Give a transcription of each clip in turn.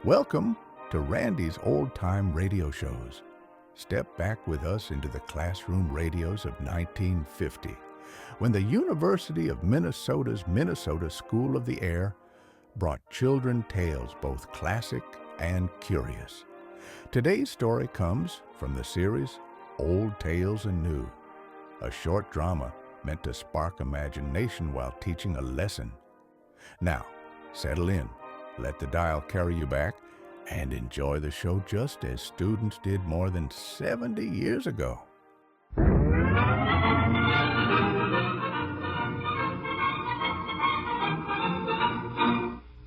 Welcome to Randy's Old Time Radio Shows. Step back with us into the classroom radios of 1950, when the University of Minnesota's Minnesota School of the Air brought children tales both classic and curious. Today's story comes from the series Old Tales and New, a short drama meant to spark imagination while teaching a lesson. Now, settle in, let the dial carry you back, and enjoy the show just as students did more than 70 years ago.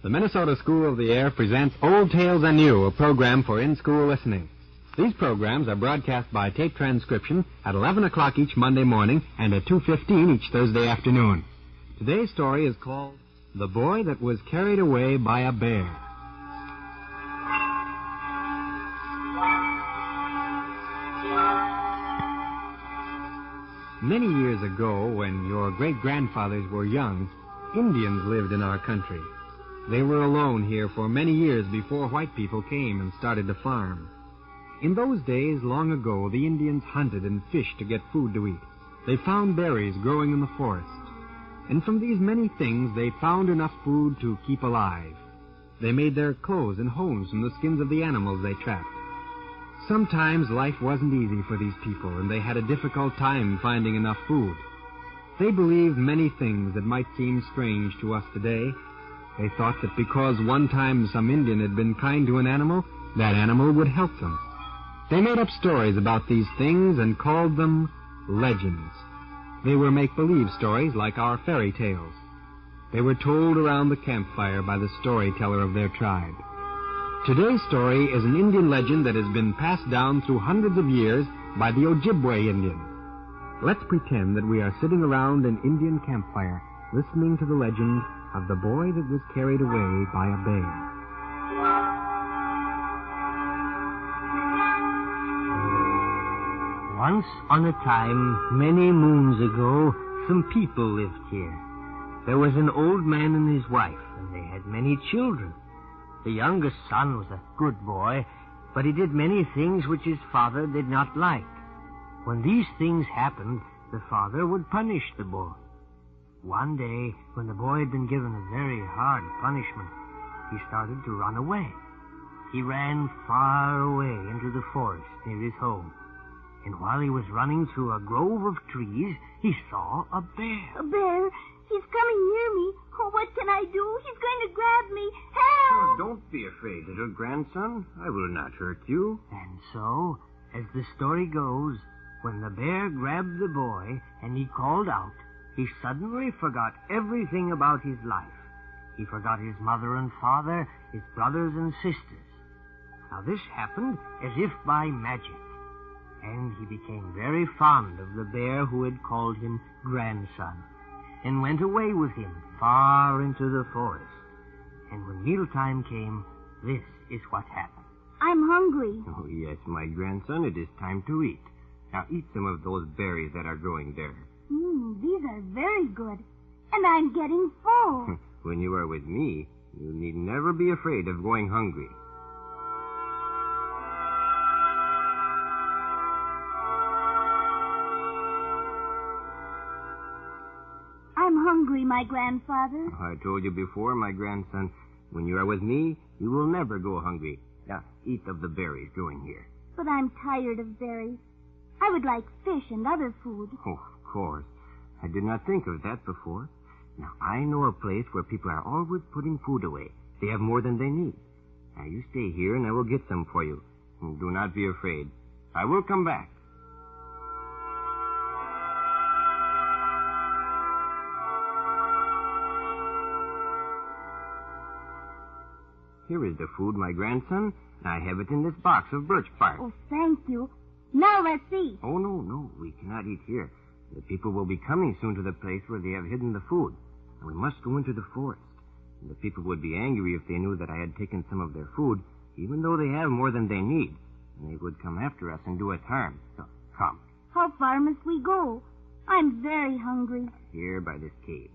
The Minnesota School of the Air presents Old Tales and New, a program for in-school listening. These programs are broadcast by tape transcription at 11 o'clock each Monday morning and at 2:15 each Thursday afternoon. Today's story is called The Boy That Was Carried Away by a Bear. Many years ago, when your great-grandfathers were young, Indians lived in our country. They were alone here for many years before white people came and started to farm. In those days, long ago, the Indians hunted and fished to get food to eat. They found berries growing in the forest. And from these many things, they found enough food to keep alive. They made their clothes and homes from the skins of the animals they trapped. Sometimes life wasn't easy for these people, and they had a difficult time finding enough food. They believed many things that might seem strange to us today. They thought that because one time some Indian had been kind to an animal, that animal would help them. They made up stories about these things and called them legends. They were make-believe stories like our fairy tales. They were told around the campfire by the storyteller of their tribe. Today's story is an Indian legend that has been passed down through hundreds of years by the Ojibwe Indian. Let's pretend that we are sitting around an Indian campfire, listening to the legend of the boy that was carried away by a bear. Once on a time, many moons ago, some people lived here. There was an old man and his wife, and they had many children. The youngest son was a good boy, but he did many things which his father did not like. When these things happened, the father would punish the boy. One day, when the boy had been given a very hard punishment, he started to run away. He ran far away into the forest near his home. And while he was running through a grove of trees, he saw a bear. A bear? He's coming near me. Oh, what can I do? He's going to grab me. Help! Oh, don't be afraid, little grandson. I will not hurt you. And so, as the story goes, when the bear grabbed the boy and he called out, he suddenly forgot everything about his life. He forgot his mother and father, his brothers and sisters. Now this happened as if by magic. And he became very fond of the bear who had called him grandson, and went away with him far into the forest. And when mealtime came, this is what happened. I'm hungry. Oh, yes, my grandson, it is time to eat. Now eat some of those berries that are growing there. These are very good. And I'm getting full. When you are with me, you need never be afraid of going hungry. I'm hungry, my grandfather. I told you before, my grandson, when you are with me, you will never go hungry. Now, eat of the berries growing here. But I'm tired of berries. I would like fish and other food. Oh, of course. I did not think of that before. Now, I know a place where people are always putting food away. They have more than they need. Now, you stay here and I will get some for you. And do not be afraid. I will come back. Here is the food, my grandson. I have it in this box of birch bark. Oh, thank you. Now let's eat. Oh, no. We cannot eat here. The people will be coming soon to the place where they have hidden the food. And we must go into the forest. And the people would be angry if they knew that I had taken some of their food, even though they have more than they need. And they would come after us and do us harm. So, come. How far must we go? I'm very hungry. Here by this cave.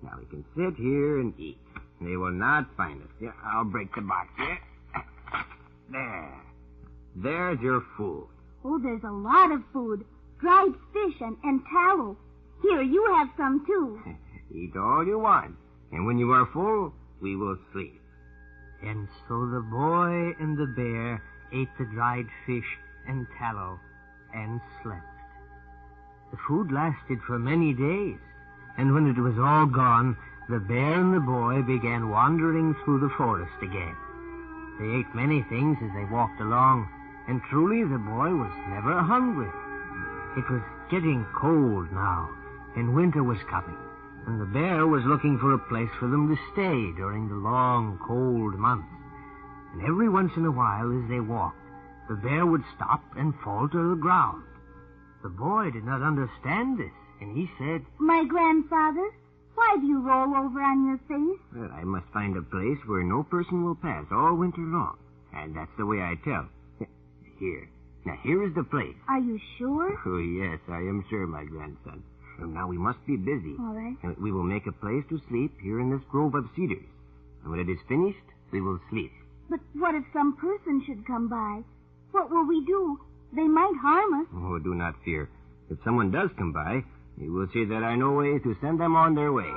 Now we can sit here and eat. They will not find us. Here, I'll break the box here. There. There's your food. Oh, there's a lot of food. Dried fish and tallow. Here, you have some, too. Eat all you want. And when you are full, we will sleep. And so the boy and the bear ate the dried fish and tallow and slept. The food lasted for many days, and when it was all gone, the bear and the boy began wandering through the forest again. They ate many things as they walked along, and truly the boy was never hungry. It was getting cold now, and winter was coming, and the bear was looking for a place for them to stay during the long, cold months. And every once in a while, as they walked, the bear would stop and fall to the ground. The boy did not understand this, and he said, My grandfather, why do you roll over on your face? Well, I must find a place where no person will pass all winter long. And that's the way I tell. Here. Now, here is the place. Are you sure? Oh, yes, I am sure, my grandson. Now, we must be busy. All right. And we will make a place to sleep here in this grove of cedars. And when it is finished, we will sleep. But what if some person should come by? What will we do? They might harm us. Oh, do not fear. If someone does come by, you will see that I know a way to send them on their way.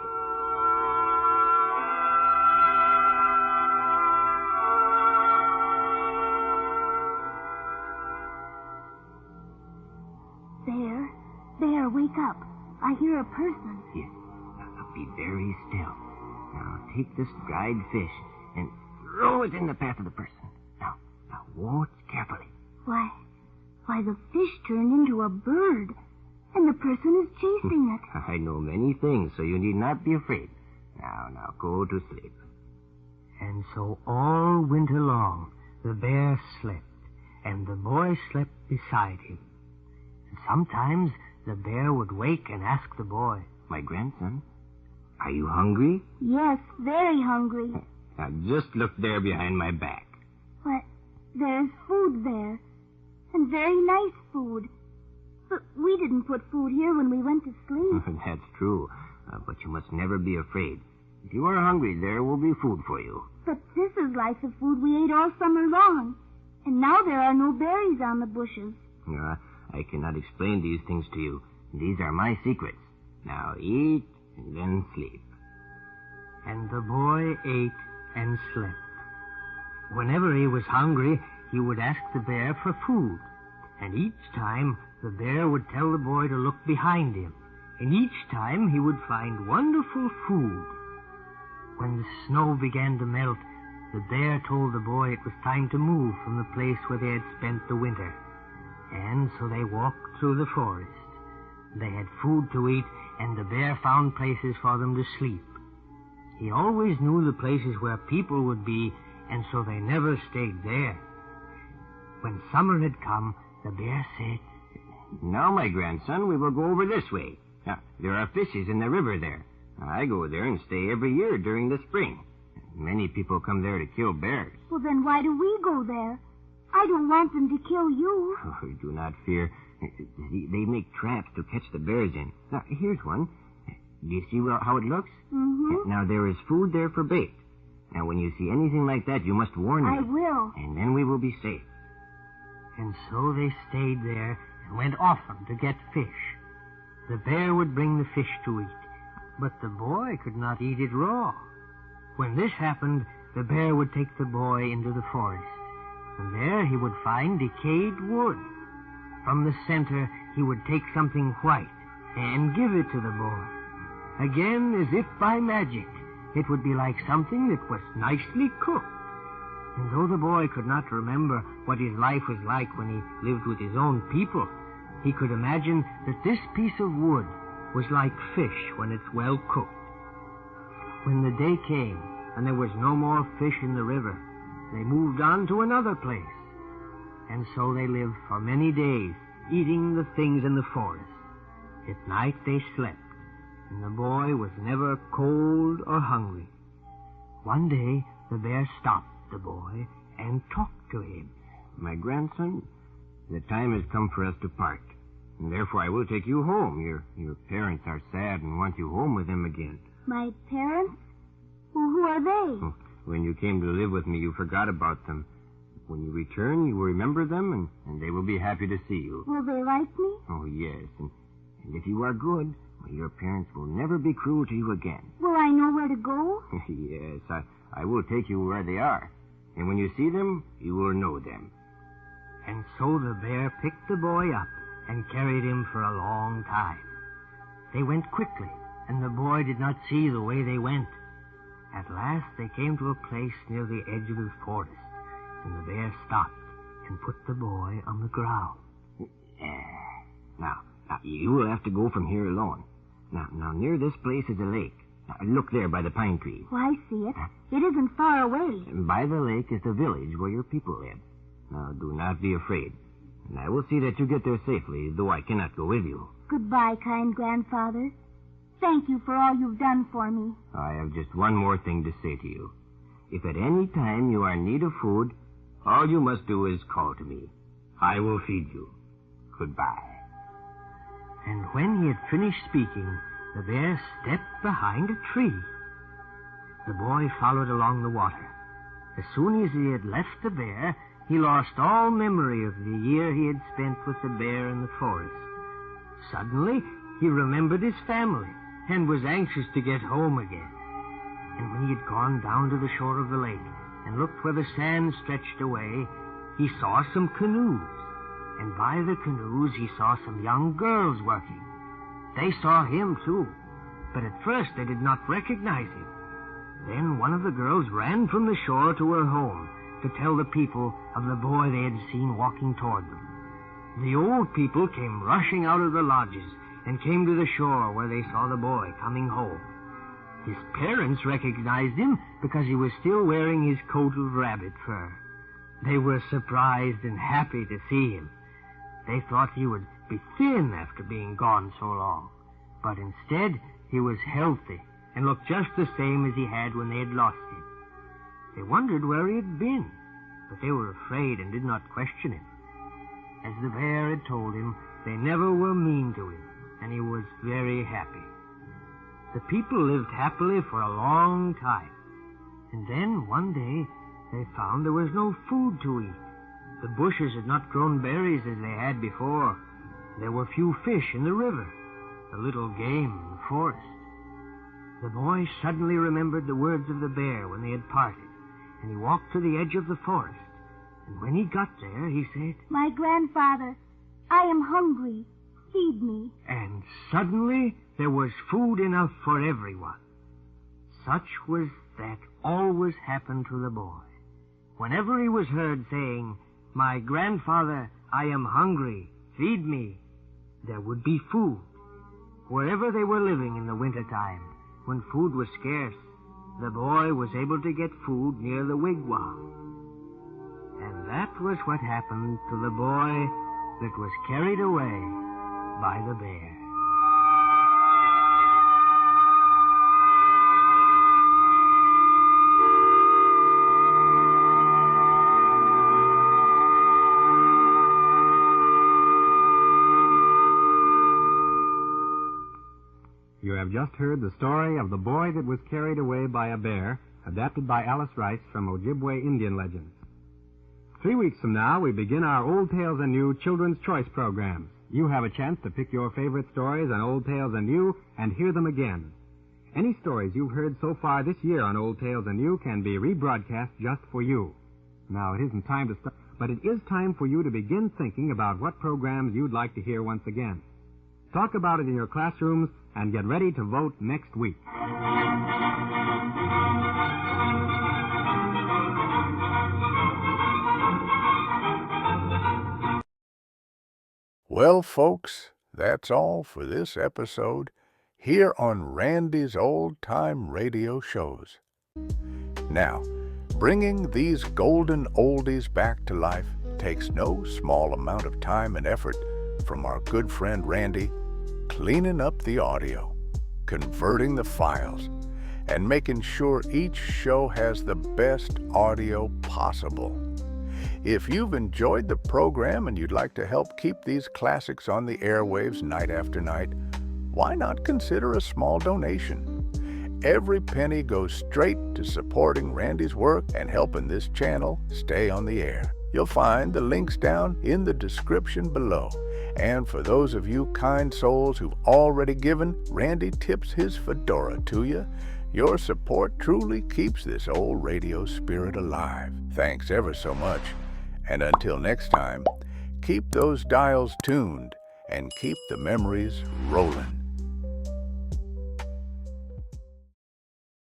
Bear, wake up. I hear a person. Yes. Now, be very still. Now, take this dried fish and throw it in the path of the person. Now, watch carefully. Why, the fish turned into a bird, and the person is chasing it. I know many things, so you need not be afraid. Now, go to sleep. And so all winter long, the bear slept, and the boy slept beside him. And sometimes the bear would wake and ask the boy, My grandson, are you hungry? Yes, very hungry. Now, just look there behind my back. But there's food there, and very nice food. But we didn't put food here when we went to sleep. That's true, but you must never be afraid. If you are hungry, there will be food for you. But this is like the food we ate all summer long, and now there are no berries on the bushes. I cannot explain these things to you. These are my secrets. Now eat and then sleep. And the boy ate and slept. Whenever he was hungry, he would ask the bear for food. And each time, the bear would tell the boy to look behind him. And each time, he would find wonderful food. When the snow began to melt, the bear told the boy it was time to move from the place where they had spent the winter. And so they walked through the forest. They had food to eat, and the bear found places for them to sleep. He always knew the places where people would be, and so they never stayed there. When summer had come, the bear said, Now, my grandson, we will go over this way. Now, there are fishes in the river there. I go there and stay every year during the spring. Many people come there to kill bears. Well, then why do we go there? I don't want them to kill you. Oh, do not fear. They make traps to catch the bears in. Now, here's one. Do you see how it looks? Mm-hmm. Now, there is food there for bait. Now, when you see anything like that, you must warn me. I will. And then we will be safe. And so they stayed there and went often to get fish. The bear would bring the fish to eat, but the boy could not eat it raw. When this happened, the bear would take the boy into the forest, and there he would find decayed wood. From the center, he would take something white and give it to the boy. Again, as if by magic, it would be like something that was nicely cooked. And though the boy could not remember what his life was like when he lived with his own people, he could imagine that this piece of wood was like fish when it's well cooked. When the day came and there was no more fish in the river, they moved on to another place. And so they lived for many days, eating the things in the forest. At night they slept, and the boy was never cold or hungry. One day the bear stopped the boy and talked to him. My grandson, the time has come for us to part, and therefore I will take you home. Your parents are sad and want you home with them again. My parents? Well, who are they? When you came to live with me, you forgot about them. When you return, you will remember them, and they will be happy to see you. Will they like me? Oh, yes. And if you are good, well, your parents will never be cruel to you again. Will I know where to go? Yes, I will take you where they are. And when you see them, you will know them. And so the bear picked the boy up and carried him for a long time. They went quickly, and the boy did not see the way they went. At last they came to a place near the edge of the forest, and the bear stopped and put the boy on the ground. Now, you will have to go from here alone. Now, near this place is a lake. Now, look there by the pine tree. Oh, I see it. It isn't far away. And by the lake is the village where your people live. Now, do not be afraid. And I will see that you get there safely, though I cannot go with you. Goodbye, kind grandfather. Thank you for all you've done for me. I have just one more thing to say to you. If at any time you are in need of food, all you must do is call to me. I will feed you. Goodbye. And when he had finished speaking, the bear stepped behind a tree. The boy followed along the water. As soon as he had left the bear, he lost all memory of the year he had spent with the bear in the forest. Suddenly, he remembered his family and was anxious to get home again. And when he had gone down to the shore of the lake and looked where the sand stretched away, he saw some canoes. And by the canoes he saw some young girls working. They saw him, too, but at first they did not recognize him. Then one of the girls ran from the shore to her home to tell the people of the boy they had seen walking toward them. The old people came rushing out of the lodges and came to the shore where they saw the boy coming home. His parents recognized him because he was still wearing his coat of rabbit fur. They were surprised and happy to see him. They thought he would be thin after being gone so long, but instead he was healthy and looked just the same as he had when they had lost him. They wondered where he had been, but they were afraid and did not question him. As the bear had told him, they never were mean to him, and he was very happy. The people lived happily for a long time, and then one day they found there was no food to eat. The bushes had not grown berries as they had before. There were few fish in the river, the little game in the forest. The boy suddenly remembered the words of the bear when they had parted, and he walked to the edge of the forest. And when he got there, he said, My grandfather, I am hungry. Feed me. And suddenly there was food enough for everyone. Such was that always happened to the boy. Whenever he was heard saying, My grandfather, I am hungry, feed me, there would be food. Wherever they were living in the wintertime, when food was scarce, the boy was able to get food near the wigwam. And that was what happened to the boy that was carried away by the bear. You have just heard the story of the boy that was carried away by a bear, adapted by Alice Rice from Ojibwe Indian Legends. 3 weeks from now, we begin our Old Tales and New Children's Choice program. You have a chance to pick your favorite stories on Old Tales and New and hear them again. Any stories you've heard so far this year on Old Tales and New can be rebroadcast just for you. Now, it isn't time to start, but it is time for you to begin thinking about what programs you'd like to hear once again. Talk about it in your classrooms and get ready to vote next week. Well, folks, that's all for this episode here on Randy's Old Time Radio Shows. Now, bringing these golden oldies back to life takes no small amount of time and effort from our good friend Randy, cleaning up the audio, converting the files, and making sure each show has the best audio possible. If you've enjoyed the program and you'd like to help keep these classics on the airwaves night after night, why not consider a small donation? Every penny goes straight to supporting Randy's work and helping this channel stay on the air. You'll find the links down in the description below. And for those of you kind souls who've already given, Randy tips his fedora to you. Your support truly keeps this old radio spirit alive. Thanks ever so much. And until next time, keep those dials tuned and keep the memories rolling.